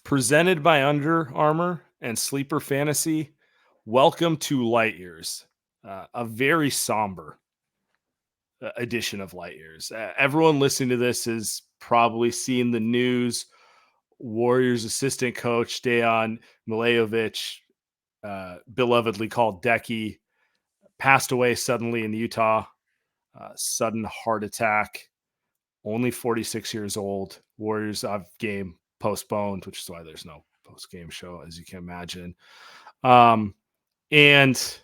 Presented by Under Armour and Sleeper Fantasy. Welcome to Light Years, a very somber edition of Light Years. Everyone listening to this has probably seen the news. Warriors assistant coach Dejan Milojevic, belovedly called Decky, passed away suddenly in Utah. Sudden heart attack. Only 46 years old. Warriors game postponed, which is why there's no post-game show, as you can imagine. And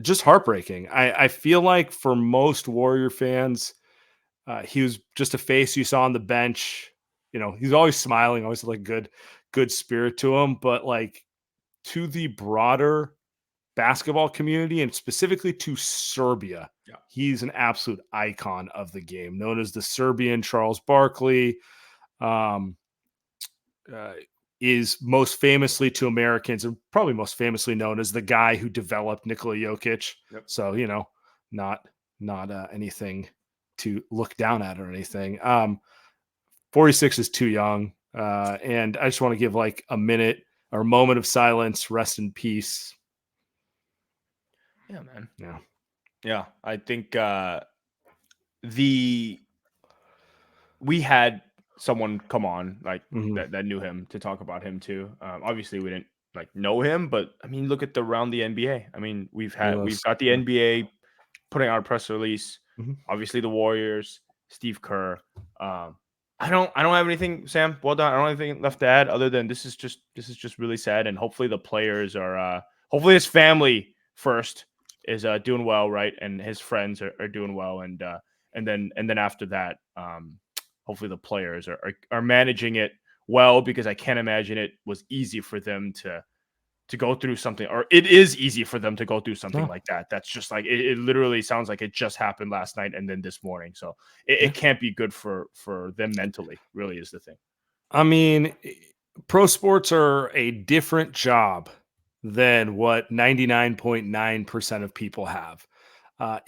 just heartbreaking. I feel like for most Warrior fans, he was just a face you saw on the bench. You know, he's always smiling, always like good spirit to him. But like to the broader basketball community and specifically to Serbia, he's an absolute icon of the game, known as the Serbian Charles Barkley. Is most famously to Americans and probably most famously known as the guy who developed Nikola Jokic. Yep. So, you know, not anything to look down at or anything. 46 is too young. And I just want to give like a minute or a moment of silence. Rest in peace. Yeah, man. Yeah. Yeah. I think we had someone come on like that knew him to talk about him too. Obviously we didn't like know him, but I mean, look at around the NBA. I mean, we've got the NBA putting out a press release. Obviously the Warriors, Steve Kerr. I don't have anything, Sam. Well done. I don't have anything left to add other than this is just really sad, and hopefully the players are hopefully his family first is doing well, right? And his friends are doing well, and then after that, hopefully the players are managing it well, because I can't imagine it was easy for them to go through something, or it is easy for them to go through something like that. That's just like, it literally sounds like it just happened last night and then this morning. So it can't be good for them mentally, really is the thing. I mean, pro sports are a different job than what 99.9% of people have.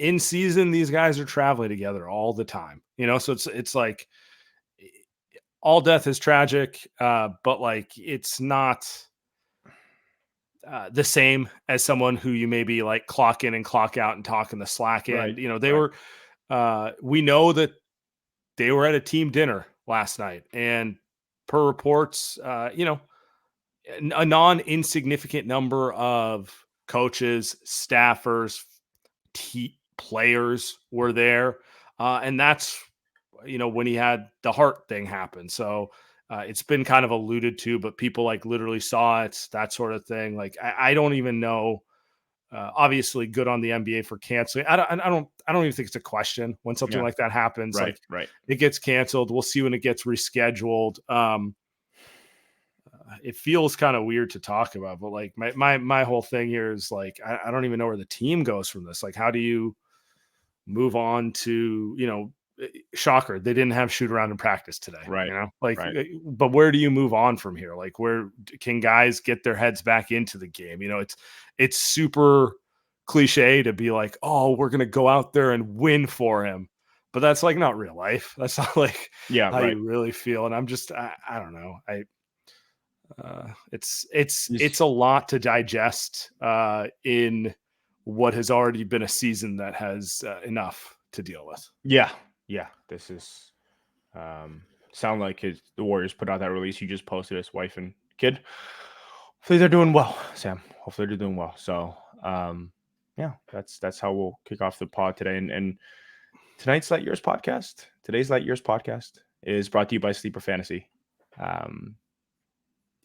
In season, these guys are traveling together all the time, you know, so it's like all death is tragic, but like it's not the same as someone who you maybe like clock in and clock out and talk in the Slack end. Right. You know, they were, we know that they were at a team dinner last night, and per reports, you know, a non-insignificant number of coaches, staffers, players were there. And that's, you know, when he had the heart thing happen. So it's been kind of alluded to, but people like literally saw it, that sort of thing. Like, I don't even know. Obviously good on the NBA for canceling. I don't even think it's a question when something like that happens. Right, like right. It gets canceled. We'll see when it gets rescheduled. It feels kind of weird to talk about, but like my whole thing here is like, I don't even know where the team goes from this. Like, how do you move on to, you know, shocker, they didn't have shoot around in practice today, right? You know, like, right. But where do you move on from here? Like, where can guys get their heads back into the game? You know, it's super cliche to be like, oh, we're gonna go out there and win for him, but that's like not real life. That's not like how you really feel. And I'm just, I don't know. It's a lot to digest in what has already been a season that has enough to deal with. Yeah. This is sound like the Warriors put out that release. You just posted his wife and kid. Hopefully they're doing well, Sam. Hopefully they're doing well. So yeah, that's how we'll kick off the pod today. And tonight's Light Years podcast. Today's Light Years podcast is brought to you by Sleeper Fantasy.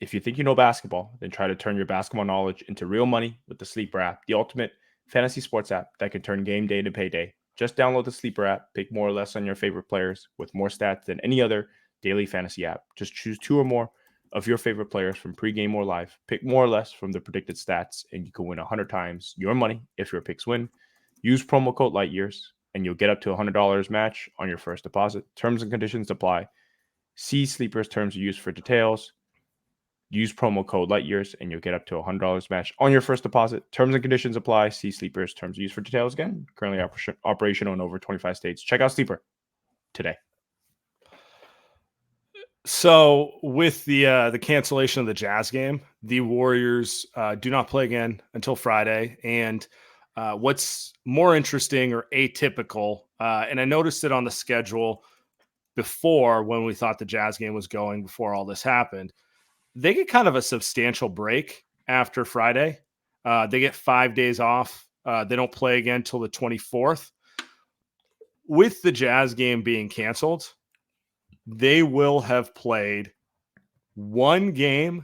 If you think you know basketball, then try to turn your basketball knowledge into real money with the Sleeper app, the ultimate fantasy sports app that can turn game day to payday. Just download the Sleeper app, pick more or less on your favorite players with more stats than any other daily fantasy app. Just choose 2 or more of your favorite players from pregame or live. Pick more or less from the predicted stats, and you can win 100 times your money if your picks win. Use promo code LIGHTYEARS, and you'll get up to $100 match on your first deposit. Terms and conditions apply. See Sleeper's terms of use for details. Use promo code LIGHTYEARS, and you'll get up to $100 match on your first deposit. Terms and conditions apply. See Sleeper's terms of use for details. Again, currently operational in over 25 states. Check out Sleeper today. So with the cancellation of the Jazz game, the Warriors do not play again until Friday. And what's more interesting or atypical, and I noticed it on the schedule before when we thought the Jazz game was going before all this happened, they get kind of a substantial break after Friday. They get 5 days off. They don't play again till the 24th. With the Jazz game being canceled, they will have played one game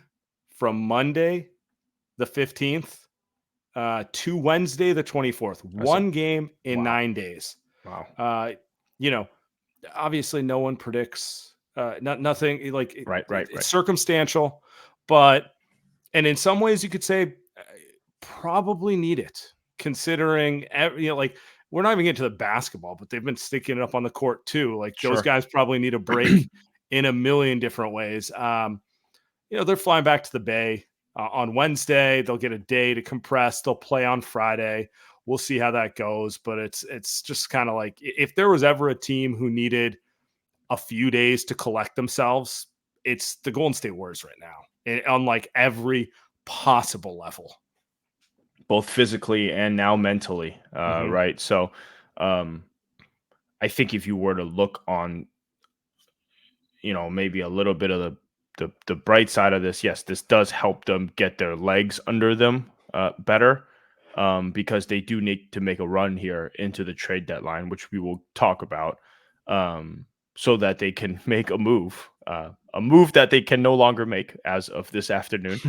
from Monday, the 15th, to Wednesday, the 24th. One game in wow. 9 days. Wow. You know, obviously, no one predicts. Nothing like Right. it's circumstantial, and in some ways, you could say probably need it, considering like we're not even getting to the basketball, but they've been sticking it up on the court too. Like those Sure. guys probably need a break in a million different ways. They're flying back to the Bay on Wednesday. They'll get a day to compress. They'll play on Friday. We'll see how that goes. But it's just kind of like if there was ever a team who needed a few days to collect themselves, it's the Golden State Warriors right now, on like every possible level, both physically and now mentally. Right. So, I think if you were to look on, maybe a little bit of the bright side of this, yes, this does help them get their legs under them better, because they do need to make a run here into the trade deadline, which we will talk about, so that they can make a move that they can no longer make as of this afternoon,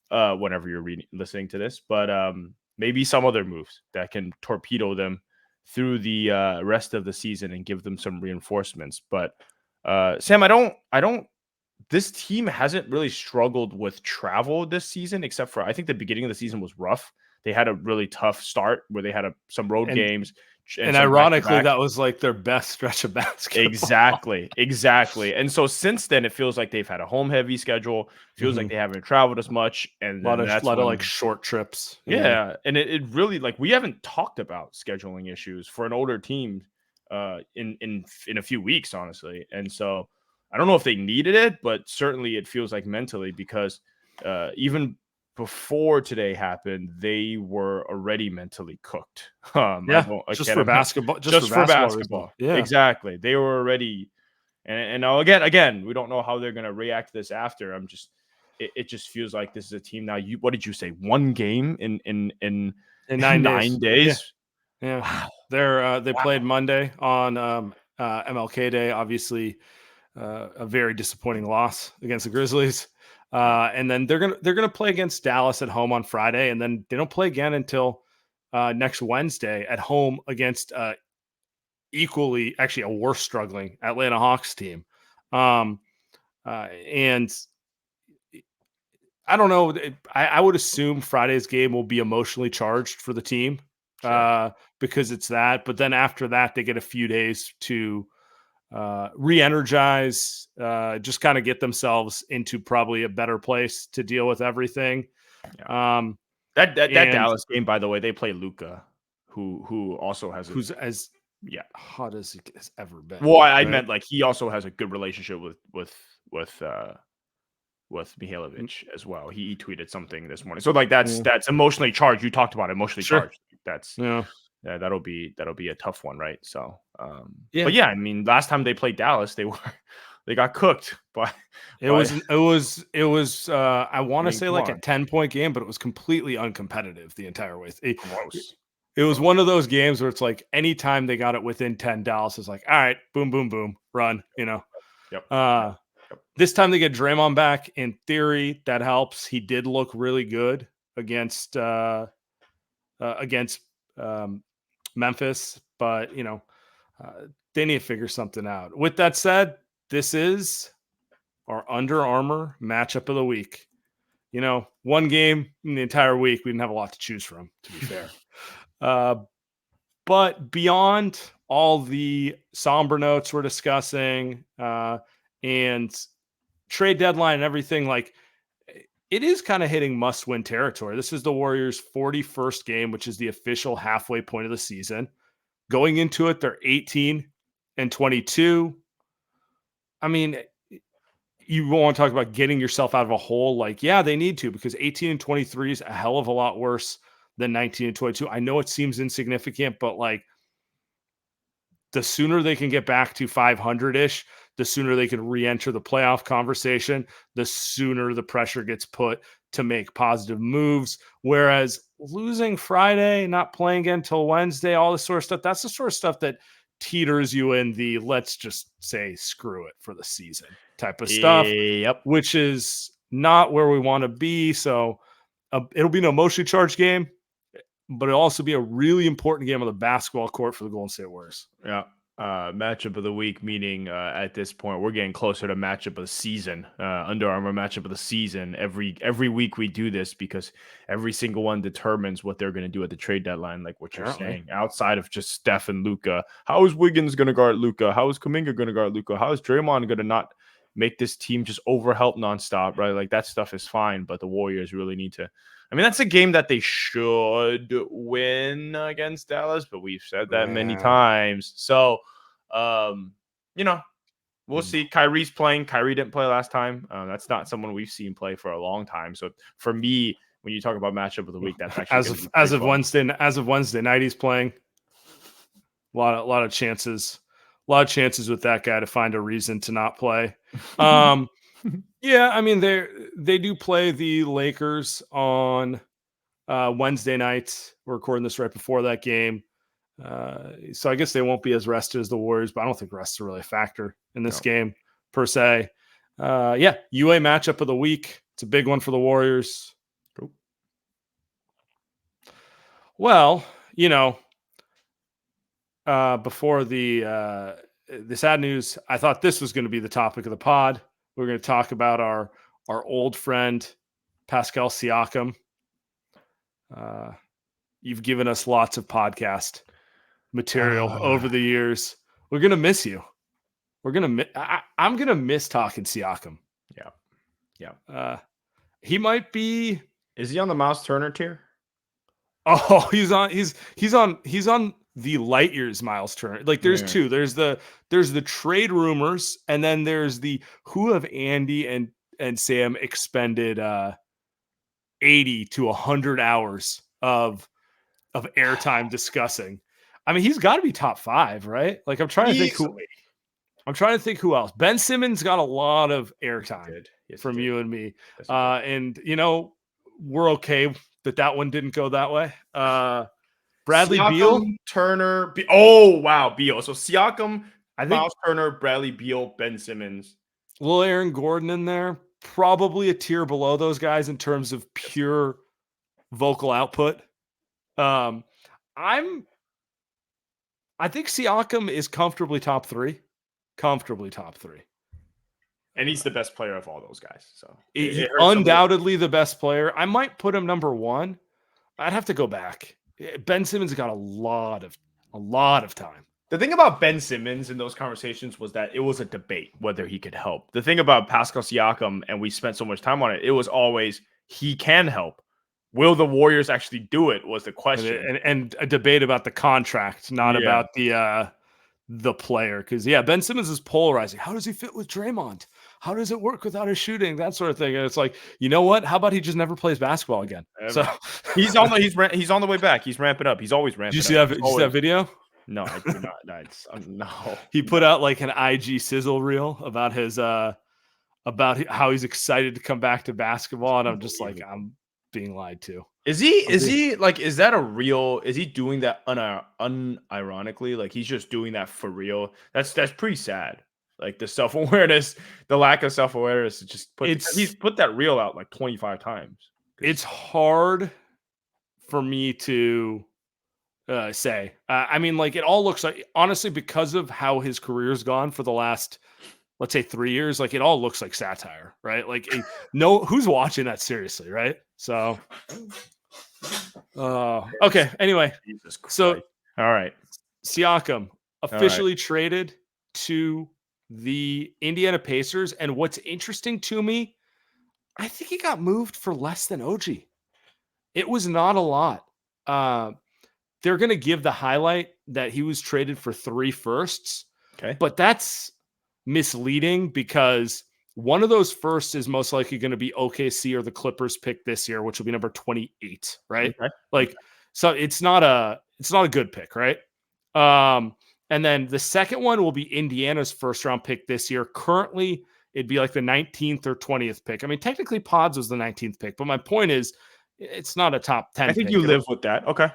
whenever you're listening to this, but maybe some other moves that can torpedo them through the rest of the season and give them some reinforcements. But Sam, I don't. This team hasn't really struggled with travel this season, except for I think the beginning of the season was rough. They had a really tough start where they had some road and games and some ironically, back-to-back. that was like their best stretch of basketball. Exactly. And so since then, it feels like they've had a home heavy schedule. Feels like they haven't traveled as much, and then that's lot when of like short trips. yeah, and it really like we haven't talked about scheduling issues for an older team in a few weeks, honestly. And so I don't know if they needed it, but certainly it feels like mentally, because even before today happened, they were already mentally cooked. Yeah, I just can't for imagine basketball, just for reasons. basketball. Yeah, Exactly. They were already, and now again, we don't know how they're gonna react to this after. It just feels like this is a team now. What did you say? One game in in 9 days. 9 days? Yeah. Wow. They played Monday on MLK Day. Obviously, a very disappointing loss against the Grizzlies. And then they're gonna play against Dallas at home on Friday, and then they don't play again until next Wednesday at home against equally, actually, a worse struggling Atlanta Hawks team. And I don't know. I would assume Friday's game will be emotionally charged for the team, Sure. because it's that. But then after that, they get a few days to re-energize, just kind of get themselves into probably a better place to deal with everything. Yeah. That And Dallas game, by the way, they play Luca, who also has who's as yeah. hot as he has ever been. Well, I Right? meant like he also has a good relationship with Mihailovic as well. He tweeted something this morning. So like that's emotionally charged. You talked about emotionally Sure. charged. That's Yeah. that'll be a tough one, right? So Yeah. but yeah, I mean, last time they played Dallas, they got cooked by It was I want I to mean, say come like a on. 10-point game, but it was completely uncompetitive the entire way. Gross. It was one of those games where it's like anytime they got it within 10, Dallas is like, all right, boom, boom, boom, run, Yep. This time they get Draymond back. In theory, that helps. He did look really good against against Memphis, but they need to figure something out. With that said, this is our Under Armour matchup of the week. One game in the entire week, we didn't have a lot to choose from, to be fair. But beyond all the somber notes we're discussing and trade deadline and everything, like it is kind of hitting must-win territory. This is the Warriors' 41st game, which is the official halfway point of the season. Going into it, they're 18-22. I mean, you want to talk about getting yourself out of a hole. Like, yeah, they need to, because 18 and 23 is a hell of a lot worse than 19 and 22. I know it seems insignificant, but like, the sooner they can get back to 500-ish, the sooner they can re-enter the playoff conversation, the sooner the pressure gets put to make positive moves. Whereas losing Friday, not playing again until Wednesday, all this sort of stuff, that's the sort of stuff that teeters you in the let's just say screw it for the season type of stuff, Yep. which is not where we want to be. So it'll be an emotionally charged game, but it'll also be a really important game on the basketball court for the Golden State Warriors. Yeah. Matchup of the week, meaning at this point we're getting closer to matchup of the season. Under Armour matchup of the season. Every week we do this because every single one determines what they're going to do at the trade deadline. Like what you're saying, outside of just Steph and Luka, how is Wiggins going to guard Luka? How is Kuminga going to guard Luka? How is Draymond going to not make this team just overhelp nonstop? Right, like that stuff is fine, but the Warriors really need to. I mean, that's a game that they should win against Dallas, but we've said that many times. So, we'll see. Kyrie's playing. Kyrie didn't play last time. That's not someone we've seen play for a long time. So for me, when you talk about matchup of the week, that's actually as of Wednesday night, he's playing. A lot of chances with that guy to find a reason to not play. Yeah, I mean they do play the Lakers on Wednesday night. We're recording this right before that game, so I guess they won't be as rested as the Warriors. But I don't think rest is really a factor in this game per se. Yeah, UA matchup of the week. It's a big one for the Warriors. Cool. Well, before the sad news, I thought this was going to be the topic of the pod. We're going to talk about our old friend, Pascal Siakam. You've given us lots of podcast material over the years. We're going to miss you. I'm going to miss talking Siakam. Yeah. He might be. Is he on the Miles Turner tier? Oh, he's on the light years Miles Turner. Like there's two. There's the trade rumors, and then there's the who have Andy and Sam expended 80 to 100 hours of airtime discussing. I mean, he's got to be top 5, right? Like I'm trying to think who else. Ben Simmons got a lot of airtime from you and me. And we're okay that one didn't go that way. Bradley Siakam, Beal, Turner. Oh wow, Beal. So Siakam, Miles Turner, Bradley Beal, Ben Simmons, little Aaron Gordon in there. Probably a tier below those guys in terms of pure vocal output. I think Siakam is comfortably top 3. And he's the best player of all those guys. So he's undoubtedly the best player. I might put him number 1. I'd have to go back. Ben Simmons got a lot of time. The thing about Ben Simmons in those conversations was that it was a debate whether he could help. The thing about Pascal Siakam, and we spent so much time on it, it was always he can help. Will the Warriors actually do it was the question. And a debate about the contract, not about the player. Because, Ben Simmons is polarizing. How does he fit with Draymond? How does it work without his shooting? That sort of thing. And it's like, you know what? How about he just never plays basketball again? So he's on the way back. He's ramping up. He's always ramping up. Did you see that video? No, I did not. No. He put out like an IG sizzle reel about his about how he's excited to come back to basketball, and I'm just like, I'm being lied to. Is he doing that unironically? Like he's just doing that for real? That's pretty sad. Like the self-awareness, the lack of self-awareness, he's put that reel out like 25 times. It's hard for me to say. I mean, like it all looks like, honestly, because of how his career's gone for the last, let's say 3 years, like it all looks like satire, right? Like who's watching that seriously, right? So, okay. Anyway, so all right, Siakam officially traded to the Indiana Pacers, and what's interesting to me, I think he got moved for less than OG. It was not a lot. They're going to give the highlight that he was traded for 3 firsts. Okay. But that's misleading because One of those firsts is most likely going to be OKC or the Clippers pick this year, which will be number 28, right? Okay. Like, so it's not a good pick, right? And then the second one will be Indiana's first round pick this year. Currently, it'd be like the 19th or 20th pick. I mean, technically Pods was the 19th pick, but my point is it's not a top 10 I think pick. you live with that. Okay.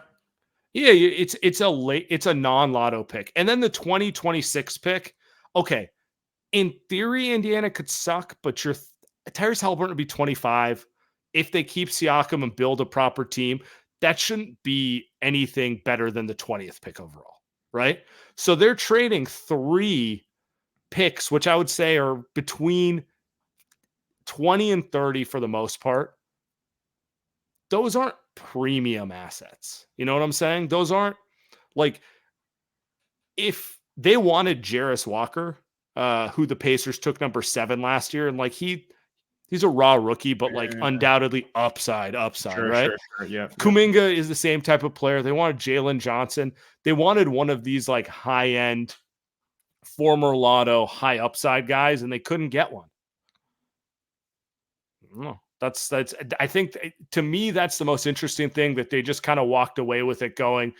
Yeah, it's a non-lotto pick. And then the 2026 pick, okay, in theory, Indiana could suck, but Tyrese Halliburton would be 25. If they keep Siakam and build a proper team, that shouldn't be anything better than the 20th pick overall, right? So they're trading 3 picks, which I would say are between 20 and 30 for the most part. Those aren't premium assets. You know what I'm saying? Those aren't like, if they wanted Jarris Walker, who the Pacers took number 7 last year, and like he's a raw rookie, but like undoubtedly upside, Sure, right? sure. Yeah. Kuminga is the same type of player. They wanted Jalen Johnson. They wanted one of these like high end, former lotto, high upside guys, and they couldn't get one. No, that's I think to me that's the most interesting thing, that they just kind of walked away with it going,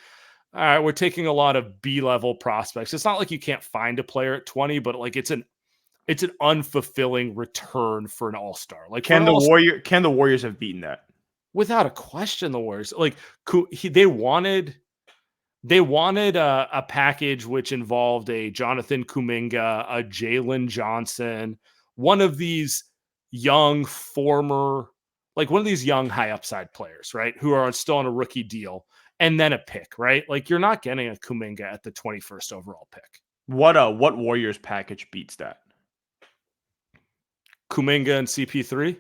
all right, we're taking a lot of B-level prospects. It's not like you can't find a player at 20, but like it's an unfulfilling return for an all-star. Like, can the Warriors have beaten that? Without a question, the Warriors, like, they wanted a package which involved a Jonathan Kuminga, a Jalen Johnson, one of these young one of these young high upside players, right, who are still on a rookie deal, and then a pick, right? Like, you're not getting a Kuminga at the 21st overall pick. What Warriors package beats that? Kuminga and CP3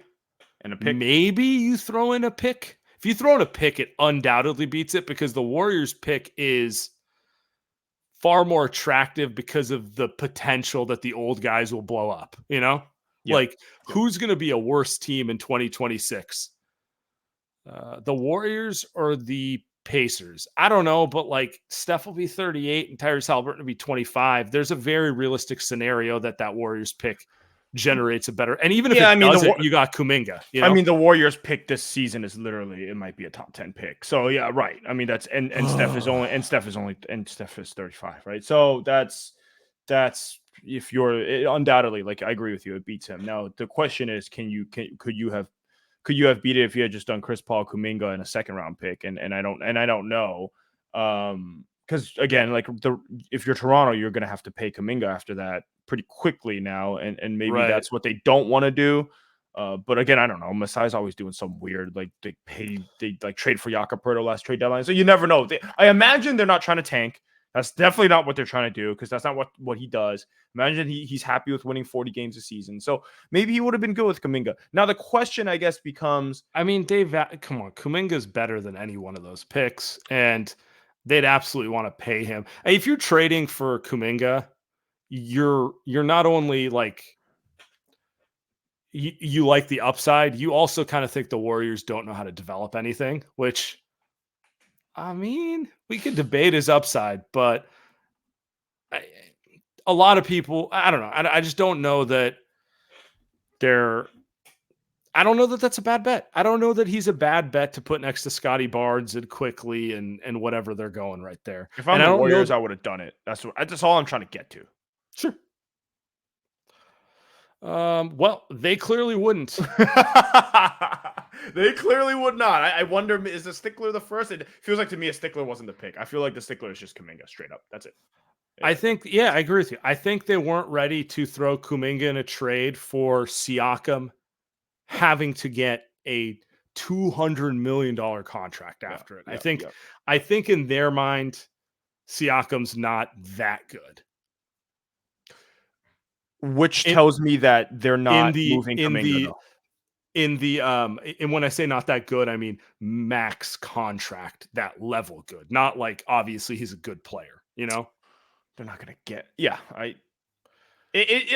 and a pick. Maybe you throw in a pick. If you throw in a pick, it undoubtedly beats it, because the Warriors pick is far more attractive because of the potential that the old guys will blow up, you know? Yep. Like, who's going to be a worse team in 2026? The Warriors or the Pacers? I don't know, but like, Steph will be 38 and Tyrese Halliburton will be 25. There's a very realistic scenario that Warriors pick generates a better, and even if it doesn't, you got Kuminga. You know? I mean, the Warriors pick this season is literally, it might be a top 10 pick. So yeah, right. I mean, that's and Steph is 35, right? So that's if you're undoubtedly, like, I agree with you, it beats him. Now the question is, could you have beat it if you had just done Chris Paul, Kuminga, and a second round pick? And I don't know. Because again, like, if you're Toronto, you're going to have to pay Kuminga after that pretty quickly now, and maybe that's what they don't want to do. But again, I don't know. Masai's always doing some weird, like, they trade for Jakob Poeltl last trade deadline, so you never know. I imagine they're not trying to tank. That's definitely not what they're trying to do, because that's not what he does. Imagine he's happy with winning 40 games a season. So maybe he would have been good with Kuminga. Now the question, I guess, becomes, I mean, Dave, come on, Kuminga's better than any one of those picks, and they'd absolutely want to pay him. If you're trading for Kuminga, you're not only like, you like the upside, you also kind of think the Warriors don't know how to develop anything, which, I mean, we could debate his upside, but a lot of people, I don't know. I just don't know that I don't know that that's a bad bet. I don't know that he's a bad bet to put next to Scotty Barnes and Quickly and whatever they're going right there. If I'm the Warriors, I would have done it. That's all I'm trying to get to. Sure. Well, they clearly wouldn't. They clearly would not. I wonder, is the Stickler the first? It feels like to me a Stickler wasn't the pick. I feel like the Stickler is just Kuminga straight up. That's it. I think, yeah, I agree with you. I think they weren't ready to throw Kuminga in a trade for Siakam having to get a $200 million contract after it. I think in their mind, Siakam's not that good. Which tells me that they're not moving Kuminga. And when I say not that good, I mean max contract, that level good. Not like, obviously he's a good player, you know? They're not going to get. Yeah,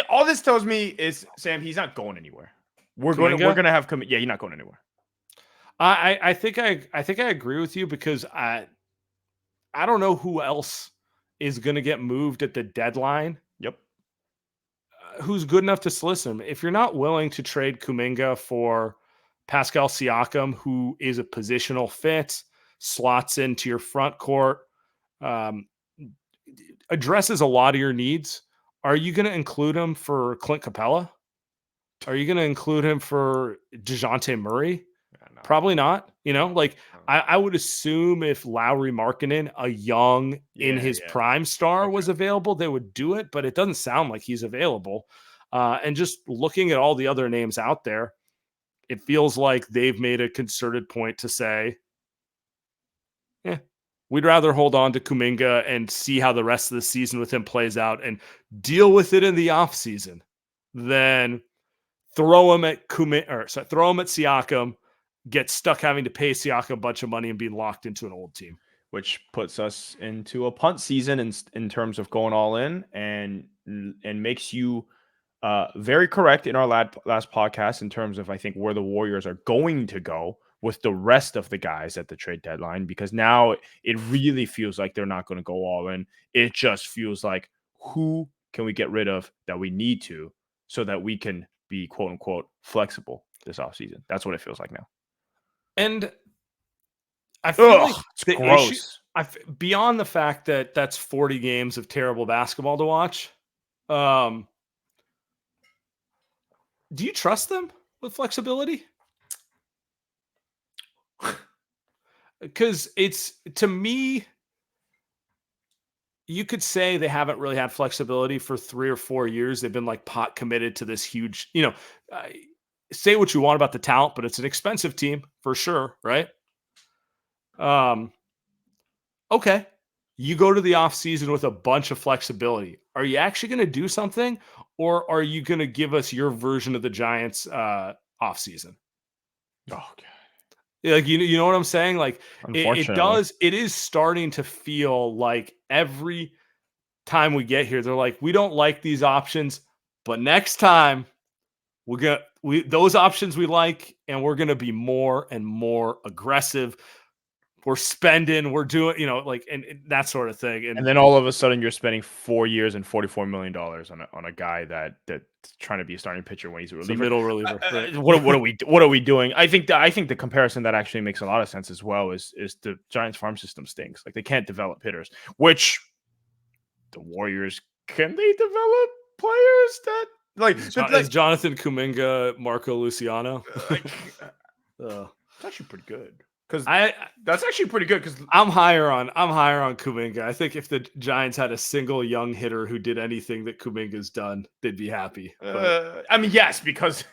all this tells me is, Sam, he's not going anywhere. We're going to have Kuminga. Yeah, he's not going anywhere. I think I agree with you, because I don't know who else is going to get moved at the deadline. Yep. who's good enough to solicit him. If you're not willing to trade Kuminga for Pascal Siakam, who is a positional fit, slots into your front court, um, addresses a lot of your needs, are you going to include him for Clint Capella? Are you going to include him for DeJounte Murray? No. Probably not. I would assume if Lauri Markkanen, a young in his prime star, was available, they would do it, but it doesn't sound like he's available. And just looking at all the other names out there, it feels like they've made a concerted point to say, we'd rather hold on to Kuminga and see how the rest of the season with him plays out and deal with it in the offseason than throw him at Siakam, get stuck having to pay Siakam a bunch of money and be locked into an old team. Which puts us into a punt season in terms of going all in, and makes you very correct in our last podcast in terms of, I think, where the Warriors are going to go with the rest of the guys at the trade deadline, because now it really feels like they're not going to go all in. It just feels like, who can we get rid of that we need to, so that we can be quote unquote flexible this offseason. That's what it feels like now. And I feel like it's gross. Beyond the fact that that's 40 games of terrible basketball to watch, do you trust them with flexibility? Because it's, to me, you could say they haven't really had flexibility for 3 or 4 years. They've been like pot committed to this huge, say what you want about the talent, but it's an expensive team for sure, right? Okay. You go to the offseason with a bunch of flexibility. Are you actually going to do something, or are you going to give us your version of the Giants offseason? Oh, God. Like, you know what I'm saying? Like, it is starting to feel like every time we get here, they're like, we don't like these options, but next time those options we like, and we're going to be more and more aggressive. We're spending, we're doing, and that sort of thing. And then all of a sudden you're spending 4 years and $44 million on a guy that's trying to be a starting pitcher when he's a reliever. Middle reliever. Right. What are we doing? I think the comparison that actually makes a lot of sense as well is the Giants farm system stinks. Like, they can't develop hitters, which the Warriors, can they develop players that is Jonathan Kuminga, Marco Luciano? That's actually pretty good. That's actually pretty good, because I'm higher on Kuminga. I think if the Giants had a single young hitter who did anything that Kuminga's done, they'd be happy. I mean, yes, because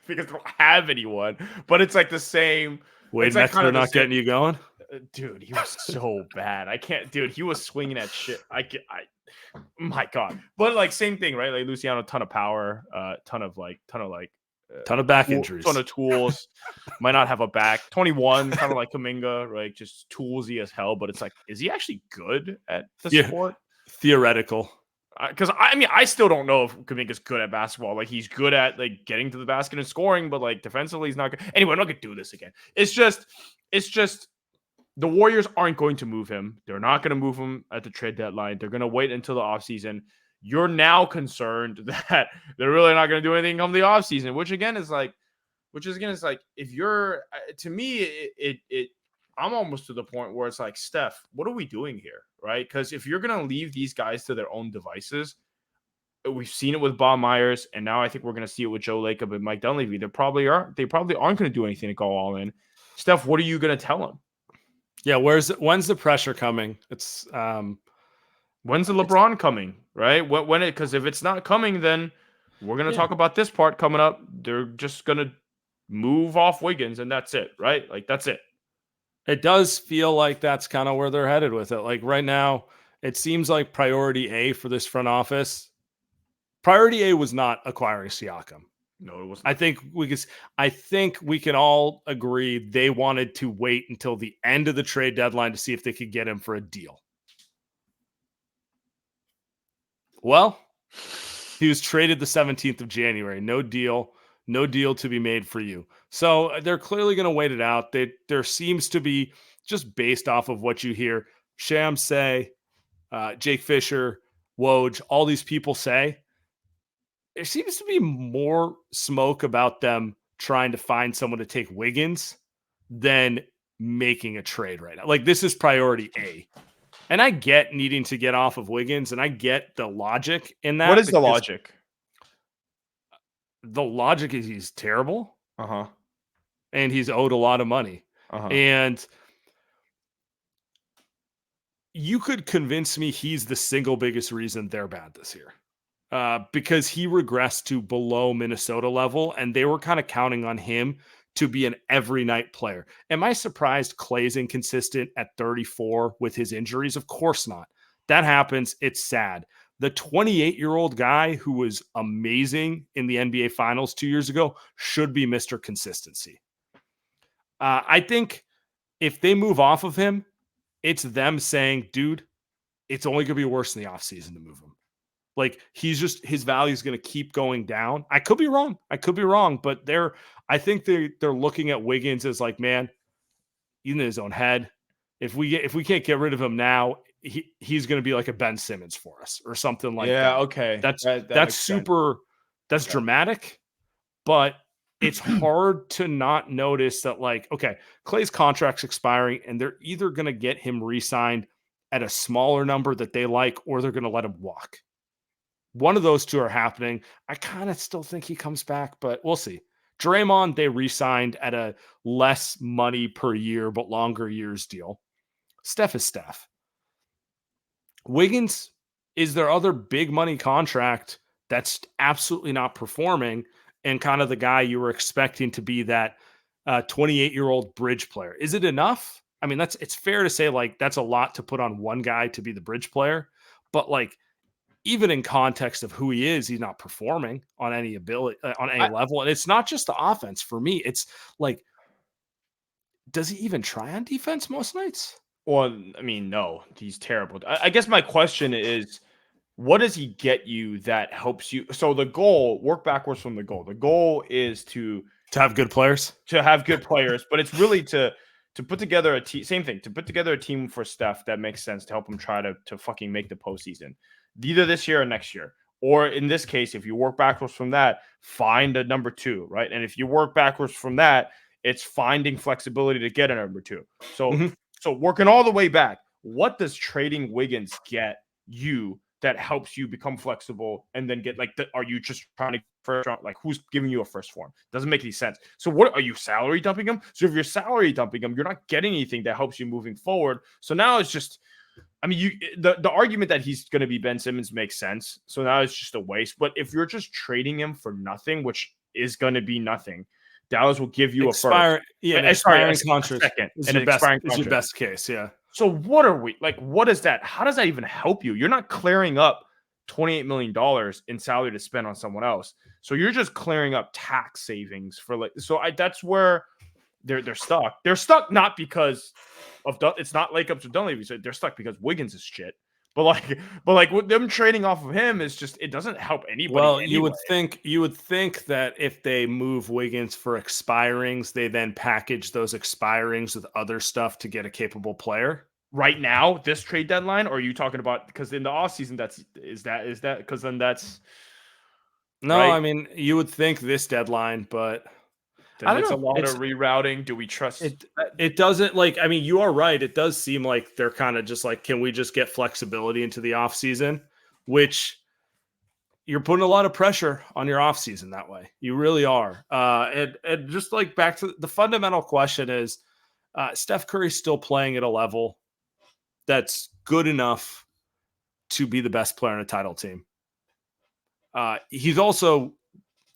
they don't have anyone, but it's like the same. Wade Metzler not getting you going, dude. He was so bad. I can't, dude. He was swinging at shit. My God. But like, same thing, right? Like, Luciano, ton of power, ton of back injuries, ton of tools. Might not have a back. 21, kind of like Kuminga, right? Just toolsy as hell. But it's like, is he actually good at the sport? Theoretical. Because I still don't know if Kuminga's good at basketball. Like, he's good at like getting to the basket and scoring, but like defensively, he's not good. Anyway, I'm not gonna do this again. It's just the Warriors aren't going to move him. They're not going to move him at the trade deadline. They're going to wait until the offseason. You're now concerned that they're really not going to do anything come the offseason, which again is like, if you're, to me, I'm almost to the point where it's like, Steph, what are we doing here? Right? Because if you're going to leave these guys to their own devices, we've seen it with Bob Myers, and now I think we're going to see it with Joe Lacob and Mike Dunleavy. They probably aren't going to do anything to go all in. Steph, what are you going to tell them? Yeah, when's the pressure coming? It's when's the LeBron coming, right? Because if it's not coming, then we're gonna talk about this part coming up. They're just gonna move off Wiggins, and that's it, right? Like, that's it. It does feel like that's kind of where they're headed with it. Like, right now, it seems like priority A for this front office. Priority A was not acquiring Siakam. No, it wasn't. I think we can all agree they wanted to wait until the end of the trade deadline to see if they could get him for a deal. Well, he was traded the 17th of January. No deal to be made for you. So they're clearly going to wait it out. There seems to be, just based off of what you hear, Shams say, Jake Fisher, Woj, all these people say, there seems to be more smoke about them trying to find someone to take Wiggins than making a trade right now. Like, this is priority A. And I get needing to get off of Wiggins, and I get the logic in that. What is the logic? The logic is he's terrible. Uh-huh. And he's owed a lot of money. Uh-huh. And you could convince me he's the single biggest reason they're bad this year. Because he regressed to below Minnesota level, and they were kind of counting on him to be an every night player. Am I surprised Clay's inconsistent at 34 with his injuries? Of course not. That happens. It's sad. The 28-year-old guy who was amazing in the NBA Finals 2 years ago should be Mr. Consistency. I think if they move off of him, it's them saying, dude, it's only going to be worse in the offseason to move him. Like, his value is going to keep going down. I could be wrong. But I think they're looking at Wiggins as like, man, he's in his own head. If we can't get rid of him now, he's going to be like a Ben Simmons for us or something like that. Yeah, okay. That's super. That's dramatic, but it's hard to not notice that, like, okay, Clay's contract's expiring, and they're either going to get him re-signed at a smaller number that they like, or they're going to let him walk. One of those two are happening. I kind of still think he comes back, but we'll see. Draymond, they re-signed at a less money per year, but longer years deal. Steph is Steph. Wiggins is their other big money contract that's absolutely not performing, and kind of the guy you were expecting to be that 28-year-old bridge player. Is it enough? I mean, it's fair to say, like, that's a lot to put on one guy to be the bridge player, but like, even in context of who he is, he's not performing on any ability on any level. And it's not just the offense for me. It's like, does he even try on defense most nights? Well, I mean, no, he's terrible. I guess my question is, what does he get you that helps you? So the goal, work backwards from the goal. The goal is to have good players, but it's really to put together a team. Same thing, to put together a team for Steph that makes sense to help him try to fucking make the postseason, either this year or next year. Or in this case, if you work backwards from that, find a number two, right? And if you work backwards from that, it's finding flexibility to get a number two. So, So working all the way back, what does trading Wiggins get you that helps you become flexible and then get like, are you just trying to first round? Like, who's giving you a first form? Doesn't make any sense. So what are you salary dumping him? So if you're salary dumping him, you're not getting anything that helps you moving forward. So now it's just, I mean, the argument that he's going to be Ben Simmons makes sense. So now it's just a waste. But if you're just trading him for nothing, which is going to be nothing, Dallas will give you a first. Yeah, expiring contract. Second. Is your best case, yeah. So what are we like? What is that? How does that even help you? You're not clearing up $28 million in salary to spend on someone else. So you're just clearing up tax savings for like. So that's where they're stuck. They're stuck not because of it's not Lakeups or Dunleavy. So they're stuck because Wiggins is shit. But like with them trading off of him is just, it doesn't help anybody. Well, anyway. you would think that if they move Wiggins for expirings, they then package those expirings with other stuff to get a capable player. Right now, this trade deadline, or are you talking about because in the offseason is that because then that's no, right? I mean, you would think this deadline, but I don't know. A lot of rerouting. Do we trust it? It doesn't, like, I mean, you are right. It does seem like they're kind of just like, can we just get flexibility into the offseason? Which you're putting a lot of pressure on your offseason that way. You really are. And just like back to the fundamental question is, Steph Curry's still playing at a level that's good enough to be the best player in a title team. He's also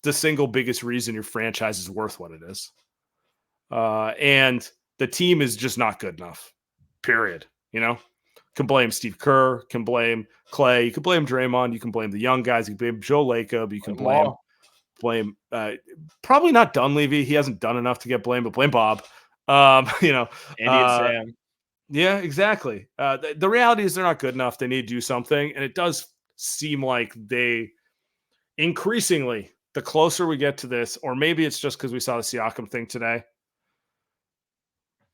the single biggest reason your franchise is worth what it is. And the team is just not good enough, period. You know, can blame Steve Kerr, can blame Clay, you can blame Draymond, you can blame the young guys, you can blame Joe Lacob, you can blame probably not Dunleavy. He hasn't done enough to get blamed, but blame Bob. You know, Andy and Sam. Yeah, exactly. The reality is they're not good enough. They need to do something. And it does seem like they increasingly, the closer we get to this, or maybe it's just because we saw the Siakam thing today.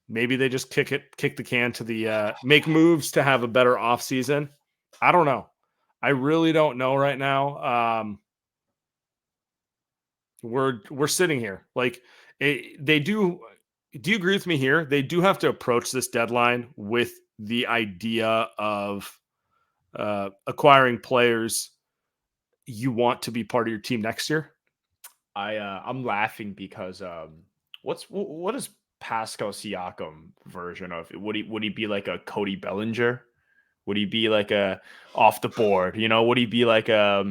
Maybe they just kick the can to the make moves to have a better offseason. I don't know. I really don't know right now. We're sitting here like they do. Do you agree with me here? They do have to approach this deadline with the idea of acquiring players you want to be part of your team next year. I'm laughing because what is Pascal Siakam version of it? Would he be like a Cody Bellinger? Would he be like a off the board? Would he be like a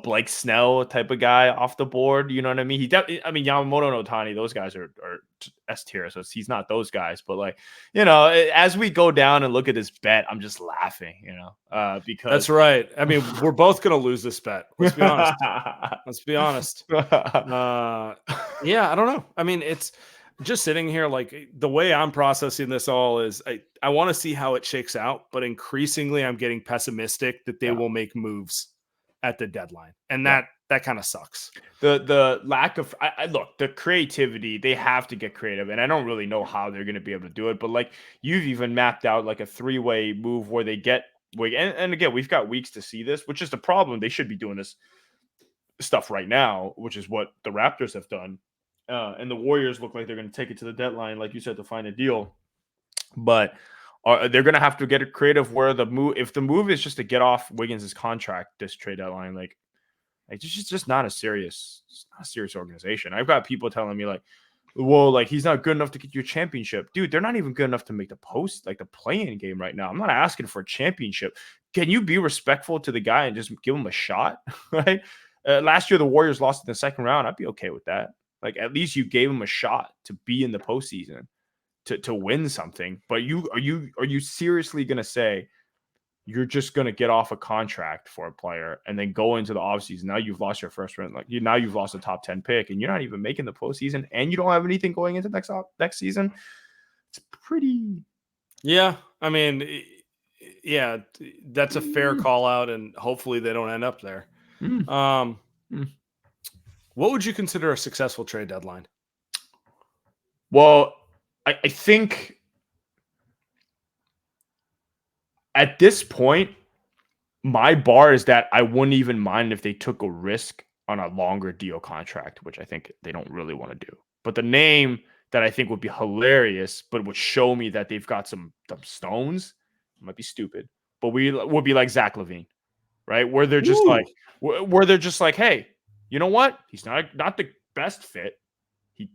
Blake Snell type of guy off the board? You know what I mean? Yamamoto and Ohtani, those guys are S tier, so he's not those guys. But like, as we go down and look at this bet, I'm just laughing. Because that's right. I mean, we're both gonna lose this bet. Let's be honest. Let's be honest. Yeah, I don't know. I mean, it's just sitting here like the way I'm processing this all is I want to see how it shakes out, but increasingly I'm getting pessimistic that they will make moves at the deadline. And that kind of sucks. The lack of look, the creativity, they have to get creative, and I don't really know how they're going to be able to do it, but like you've even mapped out like a 3-way move where they get and again, we've got weeks to see this, which is the problem. They should be doing this stuff right now, which is what the Raptors have done. And the Warriors look like they're going to take it to the deadline, like you said, to find a deal. But they're going to have to get it creative where if the move is just to get off Wiggins' contract this trade deadline, like it's just not a serious organization. I've got people telling me like, well, like he's not good enough to get you a championship. Dude, they're not even good enough to make the play-in game right now. I'm not asking for a championship. Can you be respectful to the guy and just give him a shot? Right? Last year, the Warriors lost in the second round. I'd be okay with that. Like, at least you gave him a shot to be in the postseason, to win something. But are you seriously going to say you're just going to get off a contract for a player and then go into the offseason? Now you've lost your first round. Now you've lost a top 10 pick, and you're not even making the postseason, and you don't have anything going into next season. It's pretty. Yeah, I mean, yeah, that's a fair call out, and hopefully they don't end up there. What would you consider a successful trade deadline? Well, I think at this point, my bar is that I wouldn't even mind if they took a risk on a longer deal contract, which I think they don't really want to do. But the name that I think would be hilarious, but would show me that they've got some stones, might be stupid, but we would be like Zach LaVine, right? Where they're just like, hey, you know what? He's not the best fit. We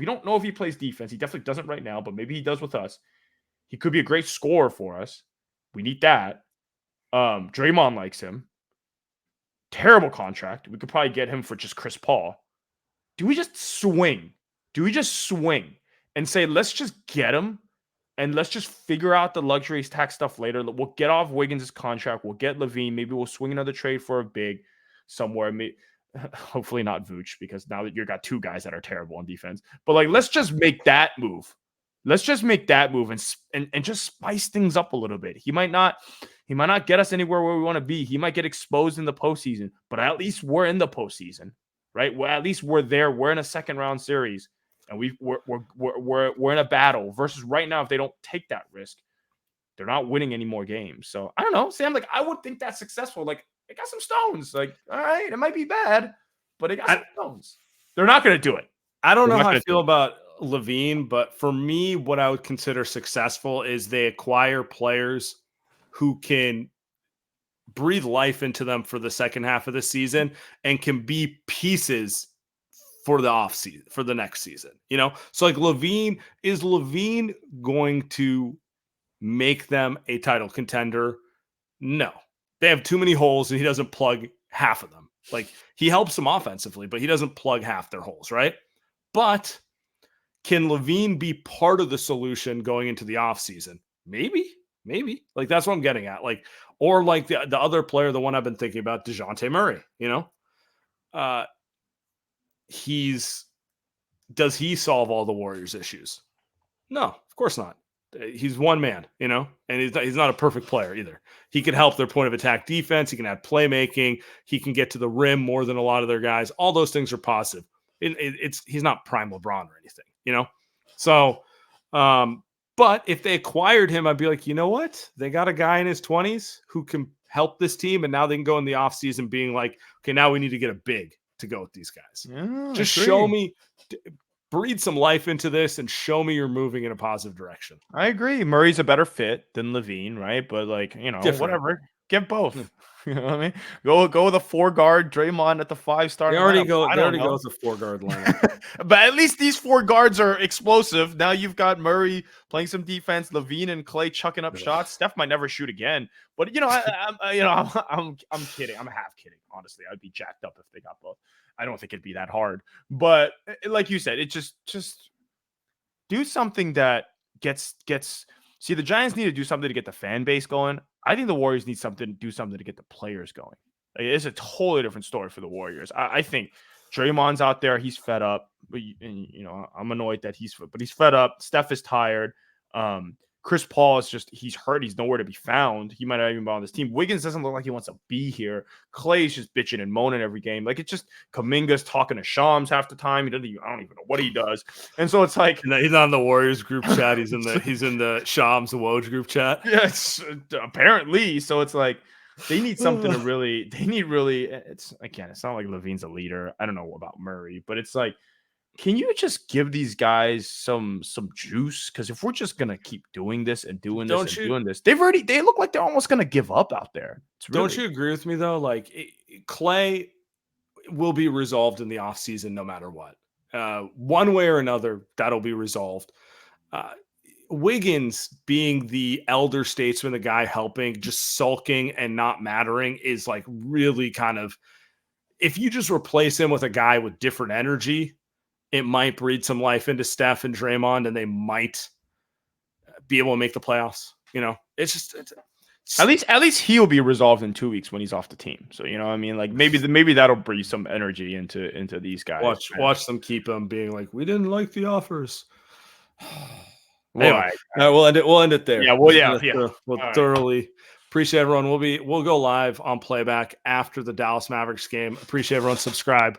don't know if he plays defense. He definitely doesn't right now, but maybe he does with us. He could be a great scorer for us. We need that. Draymond likes him. Terrible contract. We could probably get him for just Chris Paul. Do we just swing and say, let's just get him and let's just figure out the luxury tax stuff later? We'll get off Wiggins' contract. We'll get LaVine. Maybe we'll swing another trade for a big somewhere. Hopefully not Vooch, because now that you've got two guys that are terrible on defense. But like, let's just make that move. Let's just make that move and just spice things up a little bit. He might not get us anywhere where we want to be. He might get exposed in the postseason, but at least we're in the postseason, right? Well, at least we're there. We're in a second round series, and we're in a battle. Versus right now, if they don't take that risk, they're not winning any more games. So I don't know, Sam. Like, I would think that's successful. Like, they got some stones. Like, all right, it might be bad, but they got some stones. They're not going to do it. I don't know how I feel about LaVine, but for me, what I would consider successful is they acquire players who can breathe life into them for the second half of the season and can be pieces for the off season, for the next season. So like is LaVine going to make them a title contender? No. They have too many holes, and he doesn't plug half of them. Like, he helps them offensively, but he doesn't plug half their holes, right? But can LaVine be part of the solution going into the offseason? Maybe. Like, that's what I'm getting at. Like, or like the other player, the one I've been thinking about, DeJounte Murray, does he solve all the Warriors' issues? No, of course not. He's one man, and he's not a perfect player either. He can help their point of attack defense. He can add playmaking. He can get to the rim more than a lot of their guys. All those things are positive. He's not prime LeBron or anything, So, but if they acquired him, I'd be like, you know what? They got a guy in his 20s who can help this team, and now they can go in the offseason being like, okay, now we need to get a big to go with these guys. Yeah, Just show me, breathe some life into this and show me you're moving in a positive direction. I agree. Murray's a better fit than Levine, right? But like, whatever. Get both. You know what I mean? Go with a 4-guard, Draymond at the 5 starting lineup. They already go with a 4-guard lineup. But at least these 4 guards are explosive. Now you've got Murray playing some defense, Levine and Clay chucking up shots. Steph might never shoot again. But I'm kidding. I'm half kidding. Honestly, I'd be jacked up if they got both. I don't think it'd be that hard. But like you said, it just do something that gets. See, the Giants need to do something to get the fan base going. I think the Warriors need to do something to get the players going. Like, it's a totally different story for the Warriors. I think Draymond's out there. He's fed up. I'm annoyed that he's fed up. Steph is tired. Chris Paul is he's hurt. He's nowhere to be found. He might not even be on this team. Wiggins doesn't look like he wants to be here. Clay's just bitching and moaning every game. Like, it's just Kuminga's talking to Shams half the time. I don't even know what he does. And so it's like, he's not in the Warriors group chat. He's in the Shams and Woj group chat. Yeah, it's apparently. So it's like they need something to really. It's not like Levine's a leader. I don't know about Murray, but it's like, can you just give these guys some juice? Because if we're just gonna keep doing this and doing this, they look like they're almost gonna give up out there. Don't you agree with me though? Like, Clay will be resolved in the offseason no matter what. One way or another, that'll be resolved. Wiggins being the elder statesman, the guy helping, just sulking and not mattering is like really kind of, if you just replace him with a guy with different energy, it might breathe some life into Steph and Draymond, and they might be able to make the playoffs. It's at least he'll be resolved in 2 weeks when he's off the team. So I mean, like maybe that'll breathe some energy into these guys. Watch them keep them being like, we didn't like the offers. Anyway, we'll end it there. Yeah, We'll thoroughly appreciate everyone. We'll go live on playback after the Dallas Mavericks game. Appreciate everyone. Subscribe.